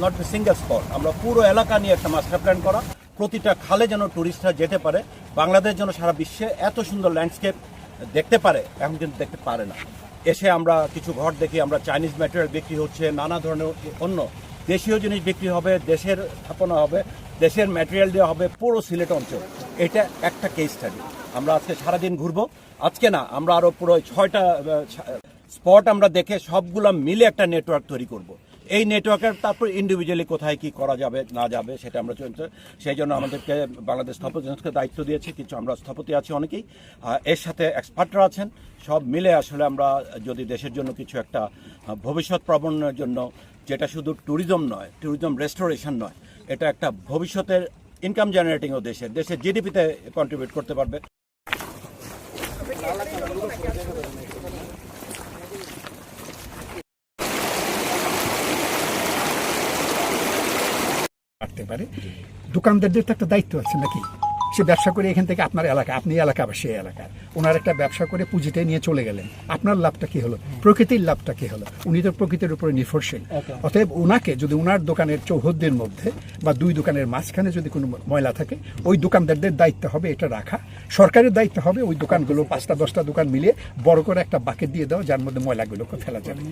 Not a single spot. আমরা পুরো এলাকা নিয়ে একটা মাস্টার প্ল্যান করা, প্রতিটা খালে যেন টুরিস্টরা যেতে পারে, বাংলাদেশ যেন সারা বিশ্বে এত সুন্দর ল্যান্ডস্কেপ দেখতে পারে, এখন কিন্তু দেখতে পারে না। এসে আমরা কিছু ঘর দেখি, আমরা চাইনিজ ম্যাটেরিয়াল বিক্রি হচ্ছে, নানা ধরনের অন্য দেশীয় জিনিস বিক্রি হবে, দেশের স্থাপনা হবে, দেশের ম্যাটেরিয়াল দেওয়া হবে পুরো সিলেট অঞ্চল। এটা একটা কেস স্টাডি। আমরা আজকে সারাদিন ঘুরবো, আজকে না, আমরা আরও পুরো 6টা স্পট আমরা দেখে সবগুলো মিলে একটা নেটওয়ার্ক তৈরি করব। এই নেটওয়ার্কের তারপর ইন্ডিভিজুয়ালি কোথায় কি করা যাবে না যাবে সেটা আমরা চলছে। সেই জন্য আমাদেরকে বাংলাদেশ স্থপতি সংস্থা দায়িত্ব দিয়েছে, কিছু আমরা স্থপতি আছি অনেকেই, এর সাথে এক্সপার্টরা আছেন। সব মিলে আসলে আমরা যদি দেশের জন্য কিছু একটা ভবিষ্যৎ প্রবণের জন্য, যেটা শুধু ট্যুরিজম নয়, ট্যুরিজম রেস্টোরেশন নয়, এটা একটা ভবিষ্যতের ইনকাম জেনারেটিংও দেশের জিডিপিতে কন্ট্রিবিউট করতে পারবে। পারতে পারে। দোকানদারদের তো একটা দায়িত্ব আছে নাকি? সে ব্যবসা করে এখান থেকে আপনার এলাকা, আপনি এলাকা বা সে এলাকার, ওনার একটা ব্যবসা করে পুঁজিটা নিয়ে চলে গেলেন, আপনার লাভটা কি হলো? প্রকৃতির লাভটা কি হলো? উনি তো প্রকৃতির উপরে নির্ভরশীল। অতএব ওনাকে যদি ওনার দোকানের চৌহদ্দির মধ্যে বা দুই দোকানের মাঝখানে যদি কোনো ময়লা থাকে, ওই দোকানদারদের দায়িত্ব হবে এটা রাখা। সরকারের দায়িত্ব হবে ওই দোকানগুলো 5টা 10টা দোকান মিলিয়ে বড় করে একটা বাকেট দিয়ে দেওয়া, যার মধ্যে ময়লাগুলোকে ফেলা যাবে।